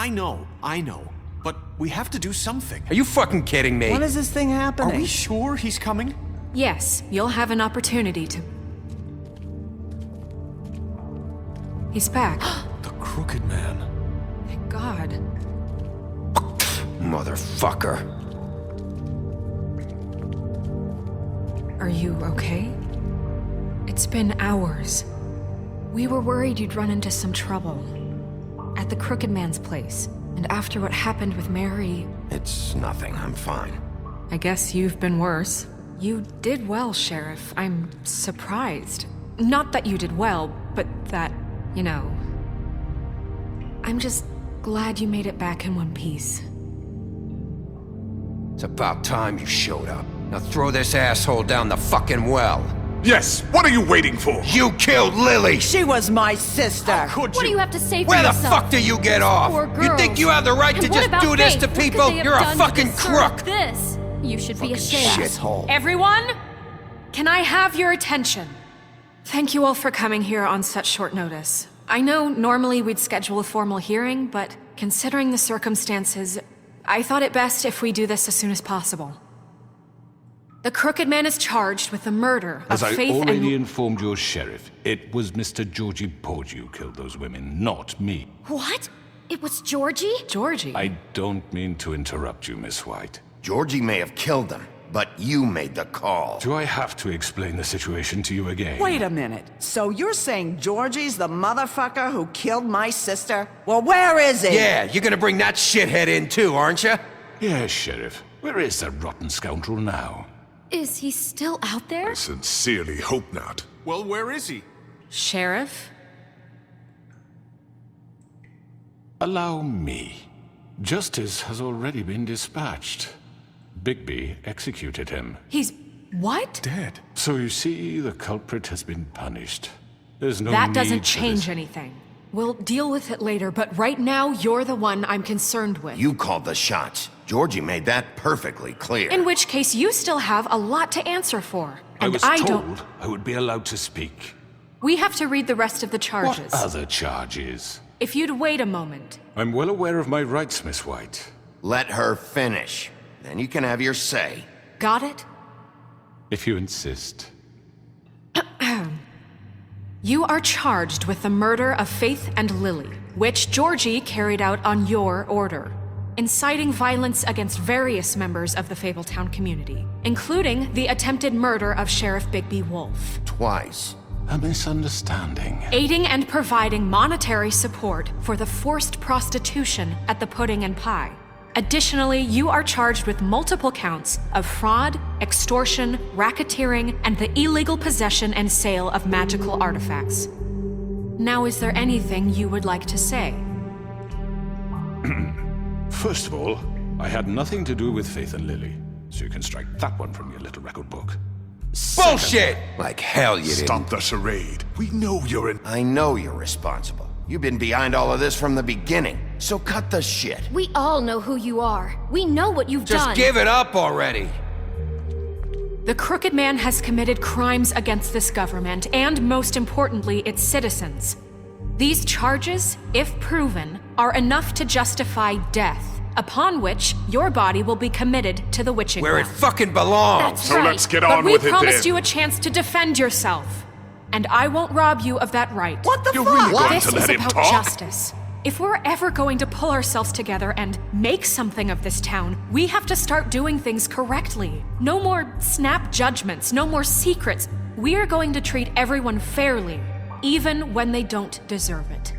I know. But we have to do something. Are you fucking kidding me? When is this thing happening? Are we sure he's coming? Yes, you'll have an opportunity to... He's back. The Crooked Man. Thank God. Motherfucker. Are you okay? It's been hours. We were worried you'd run into some trouble. At the Crooked Man's place. And after what happened with Mary... It's nothing, I'm fine. I guess you've been worse. You did well, Sheriff. I'm surprised. Not that you did well, but that, you know... I'm just glad you made it back in one piece. It's about time you showed up. Now throw this asshole down the fucking well. Yes, what are you waiting for? You killed Lily! She was my sister. Could What do you have to say for Where the yourself? fuck do you get off? Poor You girls. think you have the right And to what just about do this Faith? to What could people? they have You're a done to fucking deserve crook! This. You should be ashamed. Shithole. Everyone, can I have your attention? Thank you all for coming here on such short notice. I know normally we'd schedule a formal hearing, but considering the circumstances, I thought it best if we do this as soon as possible. The Crooked Man is charged with the murder of As I Faith already and... informed your sheriff, it was Mr. Georgie Porgy who killed those women, not me. What? It was Georgie? Georgie. I don't mean to interrupt you, Miss White. Georgie may have killed them, but you made the call. Do I have to explain the situation to you again? Wait a minute. So you're saying Georgie's the motherfucker who killed my sister? Well, where is he? Yeah, you're gonna bring that shithead in too, aren't you? Yes, Sheriff. Where is that rotten scoundrel now? Is he still out there? I sincerely hope not. Well, where is he? Sheriff? Allow me. Justice has already been dispatched. Bigby executed him. He's... what? Dead. So you see, the culprit has been punished. There's no That need doesn't for change this. anything. We'll deal with it later, but right now, you're the one I'm concerned with. You called the shots. Georgie made that perfectly clear. In which case, you still have a lot to answer for. I And was I told don't... I would be allowed to speak. We have to read the rest of the charges. What other charges? If you'd wait a moment. I'm well aware of my rights, Miss White. Let her finish. Then you can have your say. Got it? If you insist. You are charged with the murder of Faith and Lily, which Georgie carried out on your order, inciting violence against various members of the Fabletown community, including the attempted murder of Sheriff Bigby Wolf. Twice. A misunderstanding. Aiding and providing monetary support for the forced prostitution at the Pudding and Pie. Additionally, you are charged with multiple counts of fraud, extortion, racketeering, and the illegal possession and sale of magical artifacts. Now, is there anything you would like to say? First of all, I had nothing to do with Faith and Lily, so you can strike that one from your little record book. Bullshit! Like hell you didn't. Stop the charade. We know you're in. I know you're responsible. You've been behind all of this from the beginning, so cut the shit. We all know who you are. We know what you've Just done. give it up already. The Crooked Man has committed crimes against this government and, most importantly, its citizens. These charges, if proven, are enough to justify death, upon which your body will be committed to the witching Where it ground. fucking belongs. That's So right. let's get But on we with it promised then. you a chance to defend yourself, and I won't rob you of that right. What the You're fuck? really going This to is let him about talk? justice. If we're ever going to pull ourselves together and make something of this town, we have to start doing things correctly. No more snap judgments, no more secrets. We are going to treat everyone fairly, even when they don't deserve it.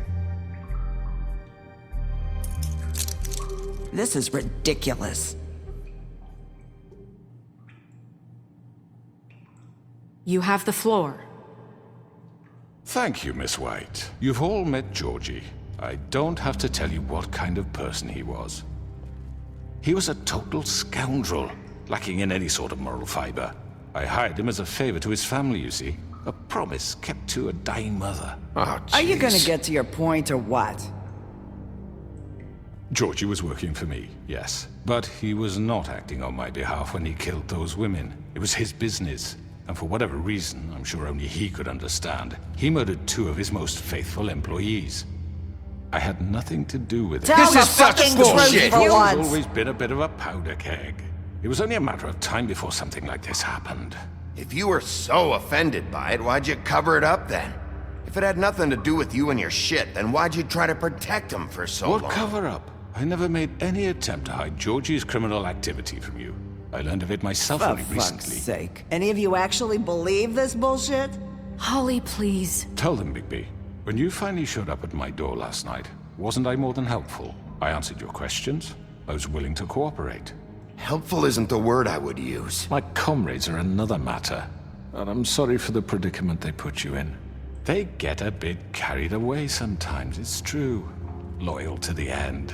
This is ridiculous. You have the floor. Thank you, Miss White. You've all met Georgie. I don't have to tell you what kind of person he was. He was a total scoundrel, lacking in any sort of moral fiber. I hired him as a favor to his family, you see. A promise kept to a dying mother. Oh, Are you gonna jeez. get to your point or what? Georgie was working for me, yes. But he was not acting on my behalf when he killed those women. It was his business. And for whatever reason, I'm sure only he could understand, he murdered 2 of his most faithful employees. I had nothing to do with it. Tell This the is such fucking bullshit. truth for You've once. always been a bit of a powder keg. It was only a matter of time before something like this happened. If you were so offended by it, why'd you cover it up then? If it had nothing to do with you and your shit, then why'd you try to protect him for so long? What cover up? I never made any attempt to hide Georgie's criminal activity from you. I learned of it myself For only fuck's recently. sake. Any of you actually believe this bullshit? Holly, please. Tell them, Bigby. When you finally showed up at my door last night, wasn't I more than helpful? I answered your questions. I was willing to cooperate. Helpful isn't the word I would use. My comrades are another matter, and I'm sorry for the predicament they put you in. They get a bit carried away sometimes, it's true. Loyal to the end.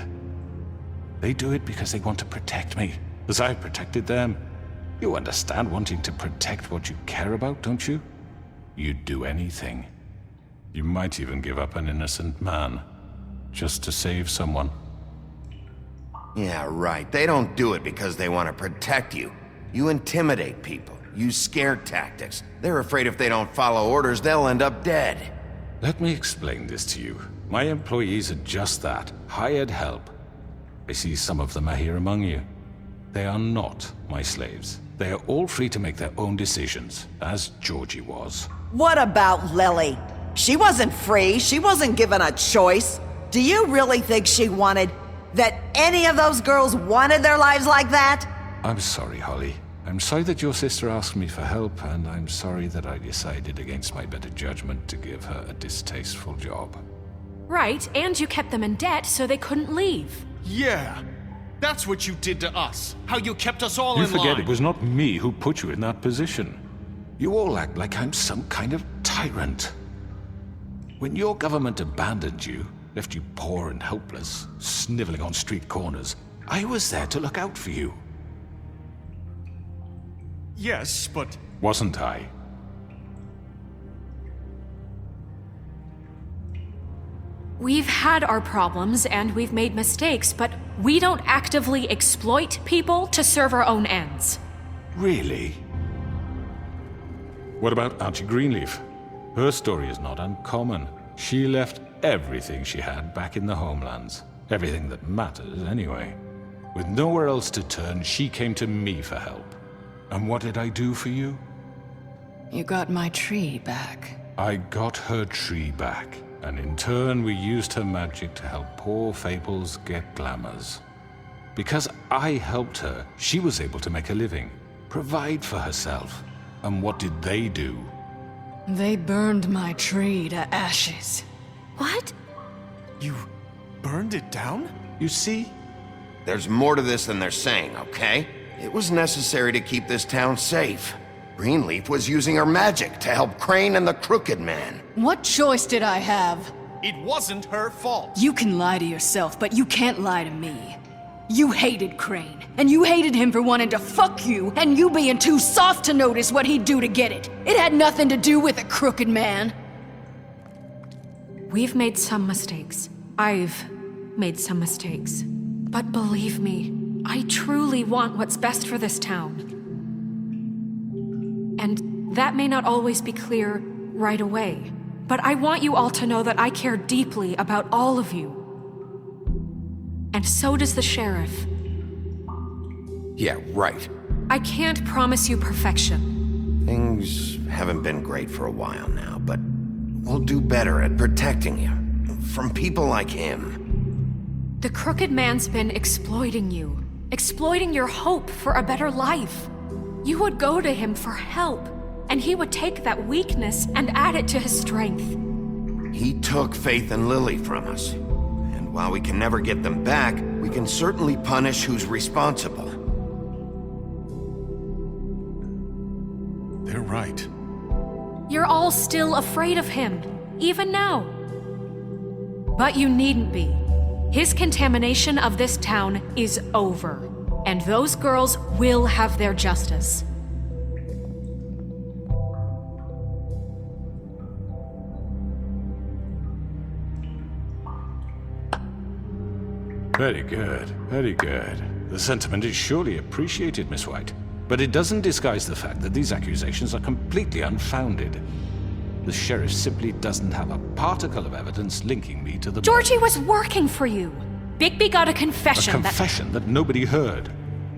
They do it because they want to protect me, as I protected them. You understand wanting to protect what you care about, don't you? You'd do anything. You might even give up an innocent man, just to save someone. Yeah, right. They don't do it because they want to protect you. You intimidate people, use scare tactics. They're afraid if they don't follow orders, they'll end up dead. Let me explain this to you. My employees are just that, hired help. I see some of them are here among you. They are not my slaves. They are all free to make their own decisions, as Georgie was. What about Lily? She wasn't free. She wasn't given a choice. Do you really think she wanted... that any of those girls wanted their lives like that? I'm sorry, Holly. I'm sorry that your sister asked me for help, and I'm sorry that I decided against my better judgment to give her a distasteful job. Right, and you kept them in debt so they couldn't leave. Yeah. That's what you did to us. How you kept us all You in forget line. it was not me who put you in that position. You all act like I'm some kind of tyrant. When your government abandoned you, left you poor and helpless, sniveling on street corners, I was there to look out for you. Yes, but... Wasn't I? We've had our problems and we've made mistakes, but we don't actively exploit people to serve our own ends. Really? What about Auntie Greenleaf? Her story is not uncommon. She left everything she had back in the homelands. Everything that matters, anyway. With nowhere else to turn, she came to me for help. And what did I do for you? You got my tree back. I got her tree back, and in turn we used her magic to help poor Fables get glamours. Because I helped her, she was able to make a living, provide for herself. And what did they do? They burned my tree to ashes. What? You burned it down? You see? There's more to this than they're saying, okay? It was necessary to keep this town safe. Greenleaf was using her magic to help Crane and the Crooked Man. What choice did I have? It wasn't her fault. You can lie to yourself, but you can't lie to me. You hated Crane, and you hated him for wanting to fuck you, and you being too soft to notice what he'd do to get it. It had nothing to do with the Crooked Man. We've made some mistakes. I've made some mistakes. But believe me, I truly want what's best for this town. And that may not always be clear right away. But I want you all to know that I care deeply about all of you. And so does the sheriff. Yeah, right. I can't promise you perfection. Things haven't been great for a while now, but we'll do better at protecting you. From people like him. The Crooked Man's been exploiting you. Exploiting your hope for a better life. You would go to him for help, and he would take that weakness and add it to his strength. He took Faith and Lily from us. And while we can never get them back, we can certainly punish who's responsible. They're right. You're all still afraid of him, even now. But you needn't be. His contamination of this town is over, and those girls will have their justice. Very good, very good. The sentiment is surely appreciated, Miss White. But it doesn't disguise the fact that these accusations are completely unfounded. the sheriff simply doesn't have a particle of evidence linking me to the Georgie was working for you. Bigby got a A confession confession that nobody heard.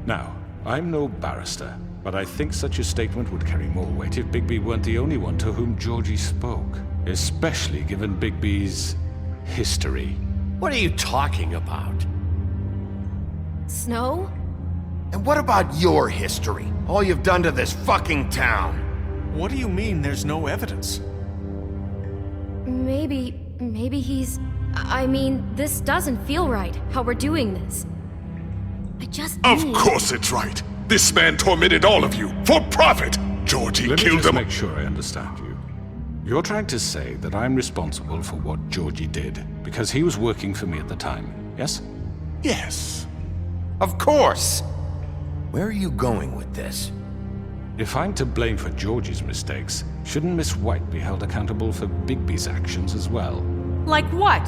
Now, I'm no barrister, but I think such a statement would carry more weight if Bigby weren't the only one to whom Georgie spoke, especially given Bigby's history. What are you talking about? Snow? And what about your history? All you've done to this fucking town? What do you mean there's no evidence? Maybe he's... I mean, this doesn't feel right, how we're doing this. I just Of need... course it's right. This man tormented all of you for profit. Georgie Let me killed just them. make sure I understand you. You're trying to say that I'm responsible for what Georgie did because he was working for me at the time, yes? Yes. Of course! Where are you going with this? If I'm to blame for Georgie's mistakes, shouldn't Miss White be held accountable for Bigby's actions as well? Like what?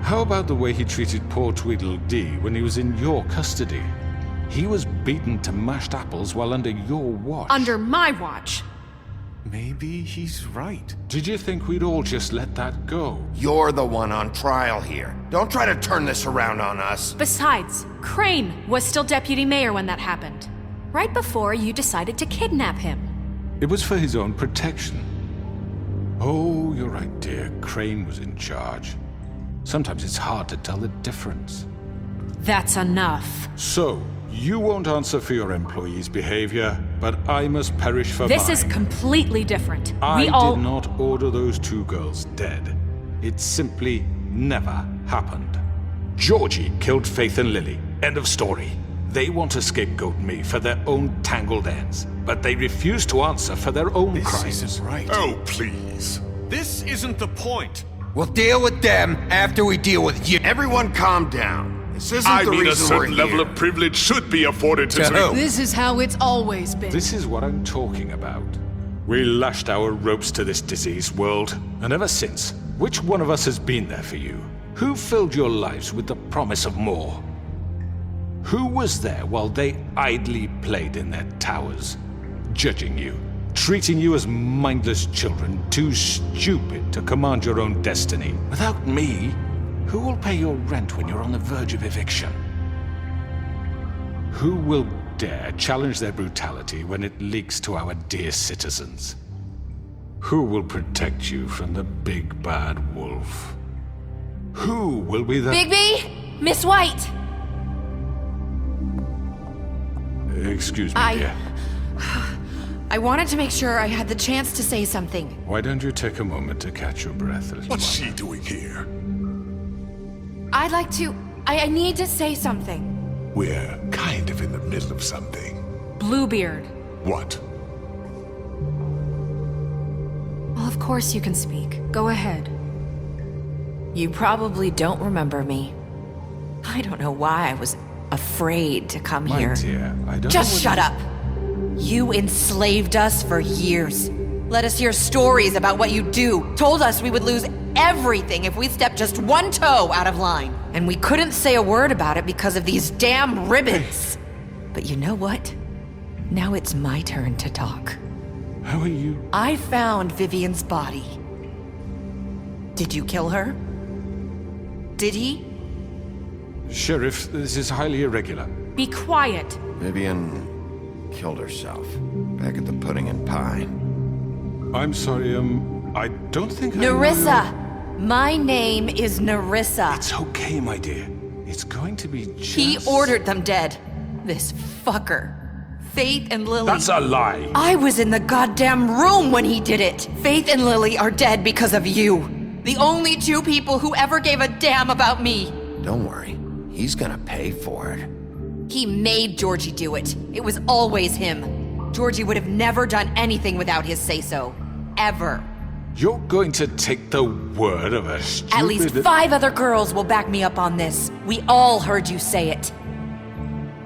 How about the way he treated poor Tweedledee when he was in your custody? He was beaten to mashed apples while under your watch. Under my watch. Maybe he's right. Did you think we'd all just let that go? You're the one on trial here. Don't try to turn this around on us. Besides, Crane was still deputy mayor when that happened. Right before you decided to kidnap him. It was for his own protection. Oh, you're right, dear. Crane was in charge. Sometimes it's hard to tell the difference. That's enough. So, you won't answer for your employees' behavior, but I must perish for This mine. is completely different. I We all... did not order those two girls dead. It simply never happened. Georgie killed Faith and Lily. End of story. They want to scapegoat me for their own tangled ends, but they refuse to answer for their own This crimes. isn't right. Oh, please. This isn't the point. We'll deal with them after we deal with you. Everyone calm down. This isn't I the mean, a reason we're certain level here. of privilege should be afforded to... To who? This is how it's always been. This is what I'm talking about. We lashed our ropes to this diseased world, and ever since, which one of us has been there for you? Who filled your lives with the promise of more? Who was there while they idly played in their towers, judging you, treating you as mindless children, too stupid to command your own destiny? Without me, who will pay your rent when you're on the verge of eviction? Who will dare challenge their brutality when it leaks to our dear citizens? Who will protect you from the big bad wolf? Who will be the... Bigby? Miss White! Excuse me, dear. I wanted to make sure I had the chance to say something. Why don't you take a moment to catch your breath, little What's one? she doing here? I'd like to... I need to say something. We're kind of in the middle of something. Bluebeard. What? Well, of course you can speak. Go ahead. You probably don't remember me. I don't know why I was afraid to come My here. dear, I don't Just know what shut you- up! You enslaved us for years. Let us hear stories about what you do. Told us we would lose everything if we stepped just one toe out of line. And we couldn't say a word about it because of these damn ribbons. But you know what? Now it's my turn to talk. How are you? I found Vivian's body. Did you kill her? Did he? Sheriff, this is highly irregular. Be quiet. Vivian killed herself back at the Pudding and Pie. I'm sorry, I don't think I... Nerissa! My name is Nerissa. It's okay, my dear. It's going to be just... He ordered them dead. This fucker. Faith and Lily. That's a lie! I was in the goddamn room when he did it. Faith and Lily are dead because of you. The only two people who ever gave a damn about me. Don't worry. He's gonna pay for it. He made Georgie do it. It was always him. Georgie would have never done anything without his say-so. Ever. You're going to take the word of a stupid... At least 5 other girls will back me up on this. We all heard you say it.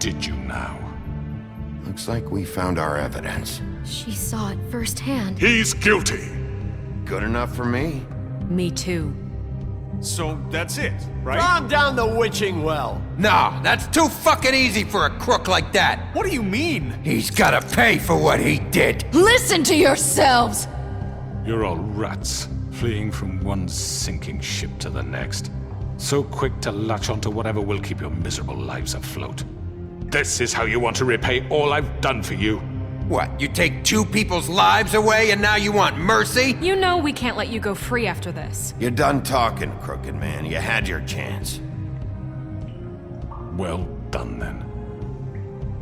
Did you now? Looks like we found our evidence. She saw it firsthand. He's guilty. Good enough for me. Me too. So that's it, right? Calm down the witching well. No, that's too fucking easy for a crook like that. What do you mean? He's gotta pay for what he did. Listen to yourselves! You're all rats, fleeing from one sinking ship to the next. So quick to latch onto whatever will keep your miserable lives afloat. This is how you want to repay all I've done for you? What, you take 2 people's lives away and now you want mercy? You know we can't let you go free after this. You're done talking, Crooked Man. You had your chance. Well done, then.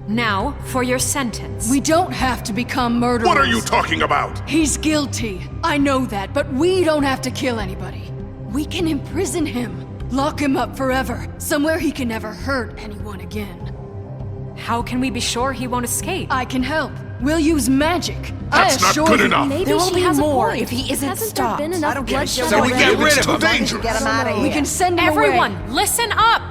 Now, for your sentence. We don't have to become murderers. What are you talking about? He's guilty. I know that, but we don't have to kill anybody. We can imprison him. Lock him up forever. Somewhere he can never hurt anyone again. How can we be sure he won't escape? I can help. We'll use magic. That's I not assure good you. enough. Maybe There will she be has more a point. if he isn't Hasn't stopped. there been I enough don't give a bloodshed shit. So we already? get rid It's of too him. dangerous. Get him out of here. We can send him away. Everyone, listen up!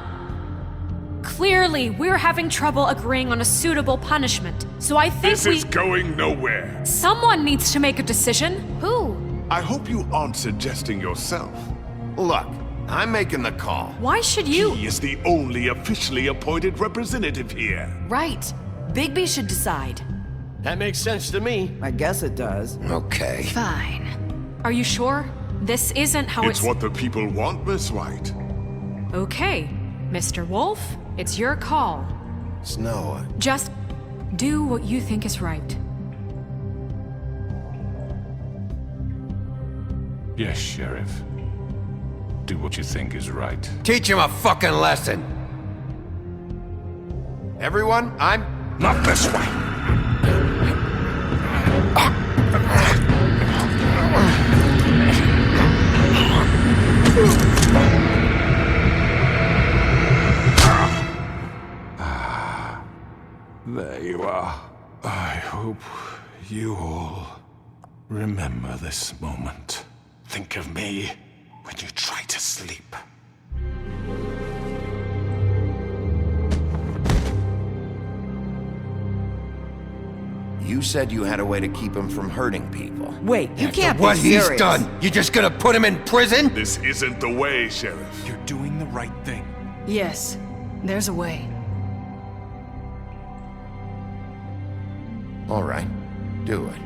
Clearly, we're having trouble agreeing on a suitable punishment. So I think This is going nowhere. someone needs to make a decision. Who? I hope you aren't suggesting yourself. Look, I'm making the call. Why should you? He is the only officially appointed representative here. Right. Bigby should decide. That makes sense to me. I guess it does. Okay. Fine. Are you sure? This isn't how It's what the people want, Miss White. Okay, Mr. Wolf, it's your call. Snow, Just do what you think is right. Yes, Sheriff. Do what you think is right. teach him a fucking lesson. Everyone, Not this way. There you are. I hope you all remember this moment. Think of me when you try to sleep. You said you had a way to keep him from hurting people. Wait, you can't be What he's serious. done, you just gonna put him in prison? This isn't the way, Sheriff. You're doing the right thing. Yes, there's a way. All right, do it.